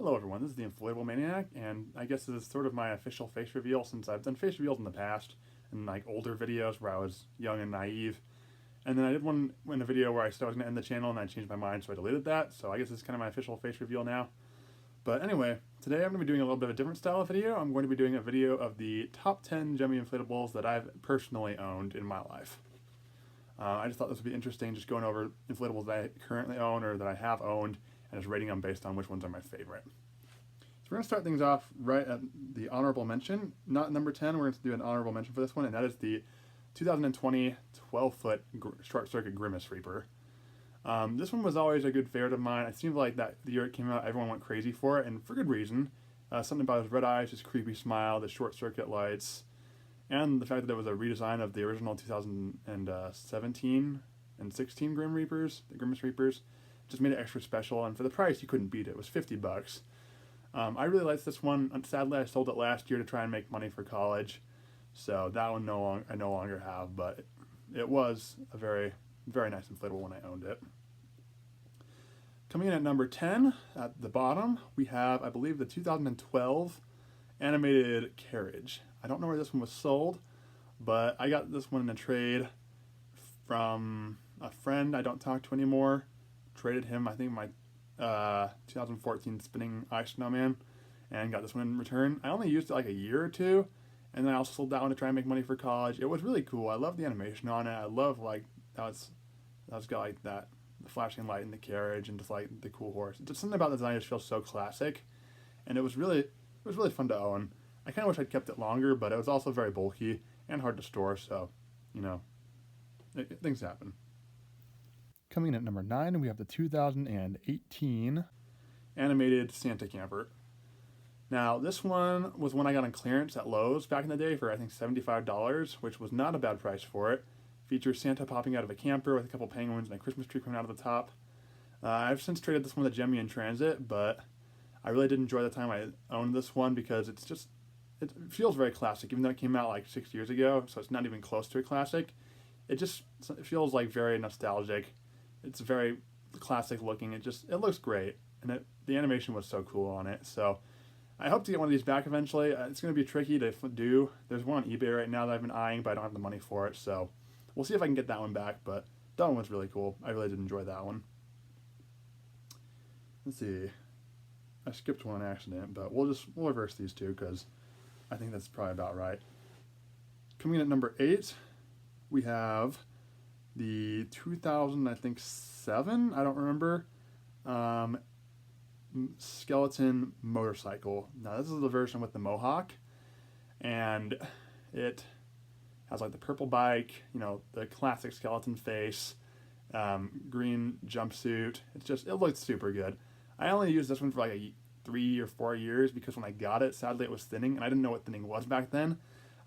Hello everyone, this is the Inflatable Maniac, and I guess this is sort of my official face reveal since I've done face reveals in the past, in like older videos where I was young and naive. And then I did one in a video where I said I was going to end the channel and I changed my mind, so I deleted that. So I guess this is kind of my official face reveal now. But anyway, today I'm going to be doing a little bit of a different style of video. I'm going to be doing a video of the top 10 Gemmy inflatables that I've personally owned in my life. I just thought this would be interesting, just going over inflatables that I currently own or that I have owned, and just rating them based on which ones are my favorite. So we're going to start things off right at the honorable mention. Not number 10, we're going to do an honorable mention for this one, and that is the 2020 12-foot short circuit Grimace Reaper. This one was always a good favorite of mine. It seemed like that the year it came out, everyone went crazy for it, and for good reason. Something about his red eyes, his creepy smile, the short circuit lights, and the fact that it was a redesign of the original 2017 and 16 Grim Reapers, the Grimace Reapers, just made it extra special, and for the price, you couldn't beat it. It was $50. I really liked this one. Sadly, I sold it last year to try and make money for college, so that one I no longer have, but it was a very, very nice inflatable when I owned it. Coming in at number 10, at the bottom, we have, I believe, the 2012 animated carriage. I don't know where this one was sold, but I got this one in a trade from a friend I don't talk to anymore. Traded him, I think, my 2014 spinning ice snowman, and got this one in return. I only used it like a year or two, and then I also sold that one to try and make money for college. It was really cool. I love the animation on it. I love like how it's got like that, the flashing light in the carriage, and just like the cool horse. Just something about the design just feels so classic, and it was really fun to own. I kind of wish I'd kept it longer, but it was also very bulky and hard to store, so, you know, things happen. Coming in at number 9, we have the 2018 animated Santa camper. Now, this one was one I got on clearance at Lowe's back in the day for, I think, $75, which was not a bad price for it. Features Santa popping out of a camper with a couple penguins and a Christmas tree coming out of the top. I've since traded this one with Gemmy in transit, but I really did enjoy the time I owned this one because it feels very classic, even though it came out like 6 years ago, so it's not even close to a classic. It feels like very nostalgic. It's very classic looking. It looks great, and the animation was so cool on it. So I hope to get one of these back eventually. It's going to be tricky to do. There's one on eBay right now that I've been eyeing, but I don't have the money for it. So we'll see if I can get that one back. But that one was really cool. I really did enjoy that one. Let's see. I skipped one on accident, but we'll reverse these two because I think that's probably about right. Coming in at number 8, we have the 2007, I don't remember, skeleton motorcycle. Now this is the version with the mohawk, and it has like the purple bike, you know, the classic skeleton face, green jumpsuit. It looks super good. I only used this one for like 3 or 4 years because when I got it, sadly it was thinning, and I didn't know what thinning was back then.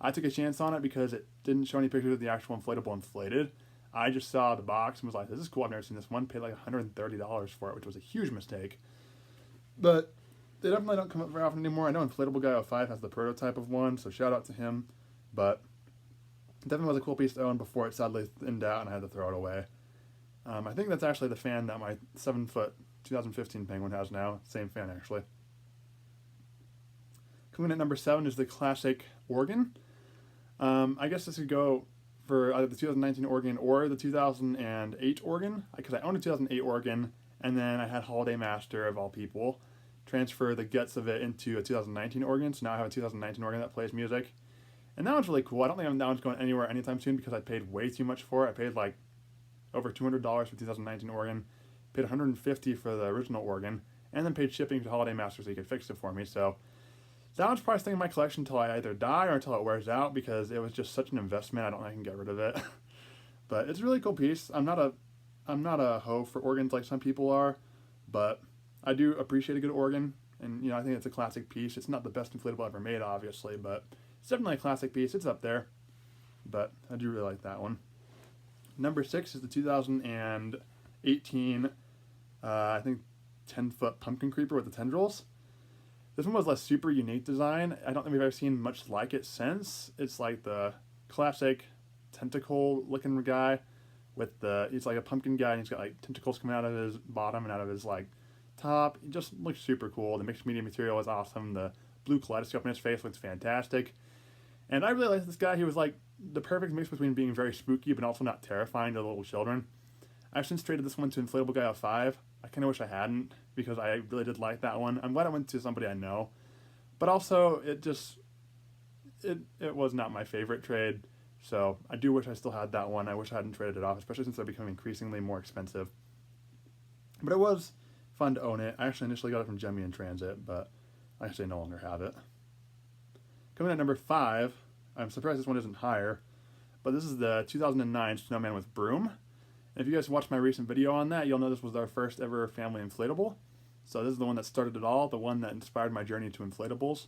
I took a chance on it because it didn't show any pictures of the actual inflatable inflated. I just saw the box and was like, this is cool, I've never seen this one. Paid like $130 for it, which was a huge mistake. But they definitely don't come up very often anymore. I know Inflatable Guy 05 has the prototype of one, so shout out to him. But it definitely was a cool piece to own before it sadly thinned out and I had to throw it away. I think that's actually the fan that my 7-foot 2015 Penguin has now. Same fan, actually. Coming at number 7 is the classic organ. I guess this could go for either the 2019 organ or the 2008 organ, because I owned a 2008 organ, and then I had Holiday Master, of all people, transfer the guts of it into a 2019 organ, so now I have a 2019 organ that plays music. And that one's really cool. I don't think that one's going anywhere anytime soon because I paid way too much for it. I paid like over $200 for 2019 organ, paid $150 for the original organ, and then paid shipping to Holiday Master so he could fix it for me. So that one's probably staying in my collection until I either die or until it wears out because it was just such an investment. I don't think I can get rid of it. But it's a really cool piece. I'm not a hoe for organs like some people are, but I do appreciate a good organ, and you know, I think it's a classic piece. It's not the best inflatable ever made, obviously, but it's definitely a classic piece. It's up there, but I do really like that one. Number 6 is the 2018, I think 10-foot pumpkin creeper with the tendrils. This one was a super unique design. I don't think we've ever seen much like it since. It's like the classic tentacle looking guy with he's like a pumpkin guy, and he's got like tentacles coming out of his bottom and out of his like top. It just looks super cool. The mixed media material is awesome. The blue kaleidoscope in his face looks fantastic. And I really like this guy. He was like the perfect mix between being very spooky but also not terrifying to little children. I've since traded this one to Inflatable Guy 05. I kind of wish I hadn't because I really did like that one. I'm glad I went to somebody I know. But also, it was not my favorite trade. So I do wish I still had that one. I wish I hadn't traded it off, especially since they're becoming increasingly more expensive. But it was fun to own it. I actually initially got it from Gemmy in transit, but I actually no longer have it. Coming at number 5, I'm surprised this one isn't higher, but this is the 2009 Snowman with Broom. And if you guys watched my recent video on that, you'll know this was our first ever family inflatable. So this is the one that started it all, the one that inspired my journey to inflatables.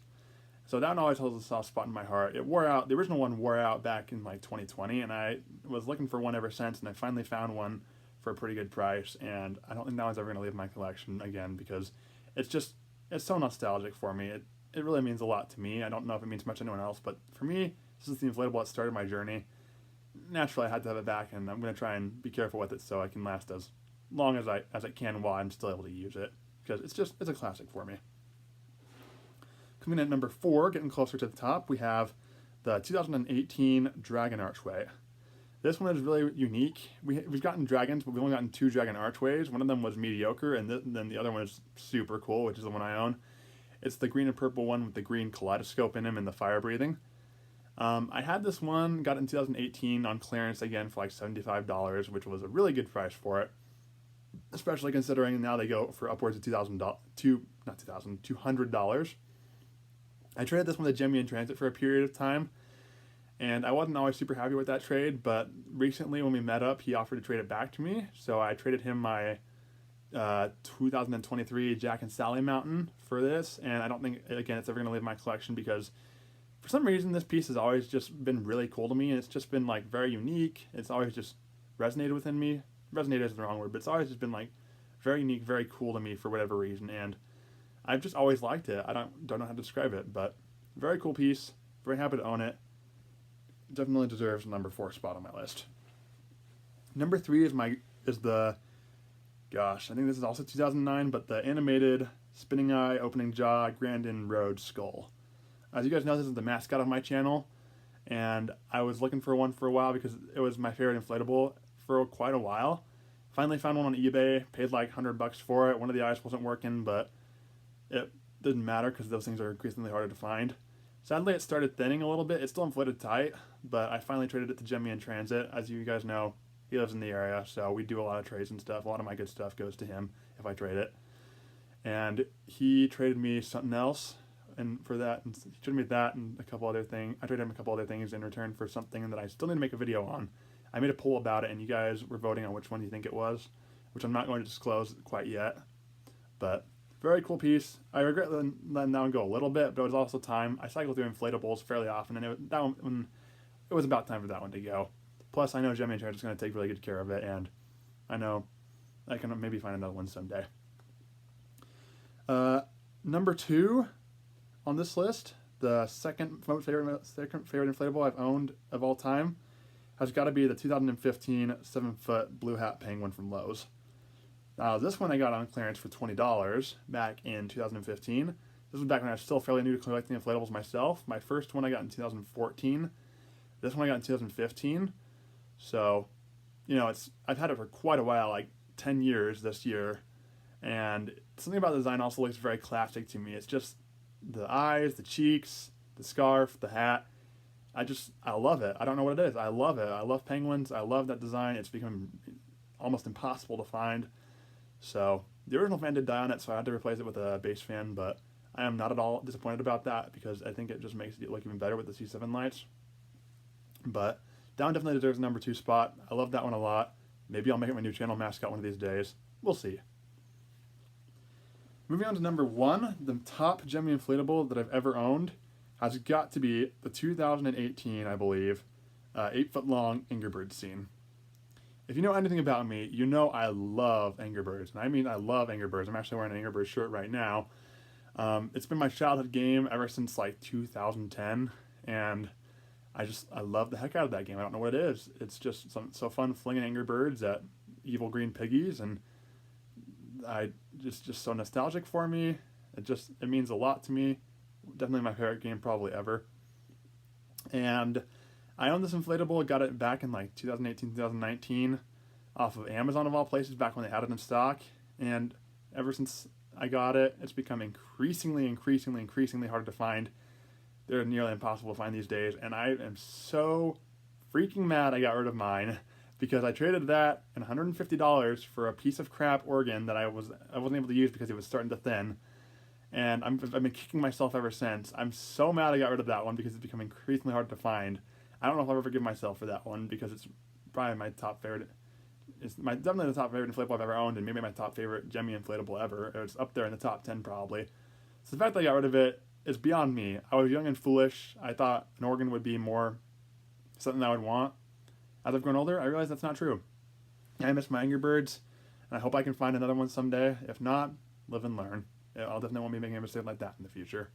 So that one always holds a soft spot in my heart. It wore out, the original one wore out back in like 2020, and I was looking for one ever since, and I finally found one for a pretty good price, and I don't think that one's ever going to leave my collection again because it's so nostalgic for me. It really means a lot to me. I don't know if it means much to anyone else, but for me, this is the inflatable that started my journey. Naturally, I had to have it back, and I'm going to try and be careful with it so I can last as long as I can while I'm still able to use it, because it's a classic for me. Coming in at number 4, getting closer to the top, we have the 2018 Dragon Archway. This one is really unique. We've gotten dragons, but we've only gotten 2 dragon archways. One of them was mediocre, and then the other one is super cool, which is the one I own. It's the green and purple one with the green kaleidoscope in him and the fire breathing. I had this one, got it in 2018 on clearance again for like $75, which was a really good price for it. Especially considering now they go for upwards of $200. I traded this one to Gemmy in transit for a period of time, and I wasn't always super happy with that trade, but recently when we met up, he offered to trade it back to me, so I traded him my 2023 Jack and Sally Mountain for this, and I don't think, again, it's ever going to leave my collection because for some reason this piece has always just been really cool to me, and it's just been like very unique. It's always just resonated within me. Resonated is the wrong word, but it's always just been like very unique, very cool to me for whatever reason, and I've just always liked it. I don't know how to describe it, but very cool piece. Very happy to own it. Definitely deserves the number 4 spot on my list. Number 3 is the, gosh, I think this is also 2009, but the animated spinning eye, opening jaw, Grandin Road skull. As you guys know, this is the mascot of my channel, and I was looking for one for a while because it was my favorite inflatable for quite a while. Finally found one on eBay, paid like $100 for it. One of the eyes wasn't working, but it didn't matter because those things are increasingly harder to find. Sadly, it started thinning a little bit. It's still inflated tight, but I finally traded it to Gemmy in transit. As you guys know, he lives in the area, so we do a lot of trades and stuff. A lot of my good stuff goes to him if I trade it. And he traded me something else, and for that, and he traded me that and a couple other things. I traded him a couple other things in return for something that I still need to make a video on. I made a poll about it, and you guys were voting on which one you think it was, which I'm not going to disclose quite yet, but very cool piece. I regret letting that one go a little bit, but it was also time. I cycle through inflatables fairly often, and it was about time for that one to go. Plus, I know Gemmy and Terrence is going to take really good care of it, and I know I can maybe find another one someday. Number 2 on this list, the second favorite inflatable I've owned of all time, has got to be the 2015 7-foot blue hat penguin from Lowe's. This one I got on clearance for $20 back in 2015. This was back when I was still fairly new to collecting inflatables myself. My first one I got in 2014. This one I got in 2015. So, I've had it for quite a while, like 10 years this year. And something about the design also looks very classic to me. It's just the eyes, the cheeks, the scarf, the hat. I love it. I don't know what it is. I love it. I love penguins. I love that design. It's become almost impossible to find. So the original fan did die on it, so I had to replace it with a base fan, but I am not at all disappointed about that because I think it just makes it look even better with the C7 lights. But that one definitely deserves the number 2 spot. I love that one a lot. Maybe I'll make it my new channel mascot one of these days. We'll see. Moving on to number 1, the top Gemmy inflatable that I've ever owned has got to be the 2018, I believe, 8-foot-long Angry Birds scene. If you know anything about me, you know I love Angry Birds. And I mean I love Angry Birds. I'm actually wearing an Angry Birds shirt right now. It's been my childhood game ever since like 2010. And I love the heck out of that game. I don't know what it is. It's just so fun flinging Angry Birds at evil green piggies. And I just so nostalgic for me. It means a lot to me. Definitely my favorite game probably ever. And I own this inflatable. Got it back in like 2018, 2019 off of Amazon of all places, back when they had it in stock. And ever since I got it, it's become increasingly hard to find. They're nearly impossible to find these days. And I am so freaking mad I got rid of mine because I traded that and $150 for a piece of crap organ that I wasn't able to use because it was starting to thin. And I've been kicking myself ever since. I'm so mad I got rid of that one because it's become increasingly hard to find. I don't know if I'll ever forgive myself for that one because it's probably my top favorite. It's definitely the top favorite inflatable I've ever owned, and maybe my top favorite Gemmy inflatable ever. It's up there in the top 10 probably. So the fact that I got rid of it is beyond me. I was young and foolish. I thought an organ would be more something I would want. As I've grown older, I realize that's not true. I miss my Angry Birds, and I hope I can find another one someday. If not, live and learn. I'll definitely won't be making a mistake like that in the future.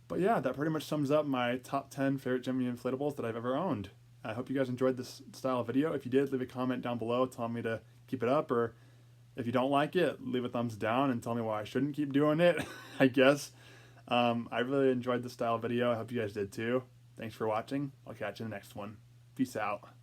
But yeah, that pretty much sums up my top 10 favorite Gemmy inflatables that I've ever owned. I hope you guys enjoyed this style of video. If you did, leave a comment down below telling me to keep it up, or if you don't like it, leave a thumbs down and tell me why I shouldn't keep doing it, I guess. I really enjoyed this style of video. I hope you guys did too. Thanks for watching. I'll catch you in the next one. Peace out.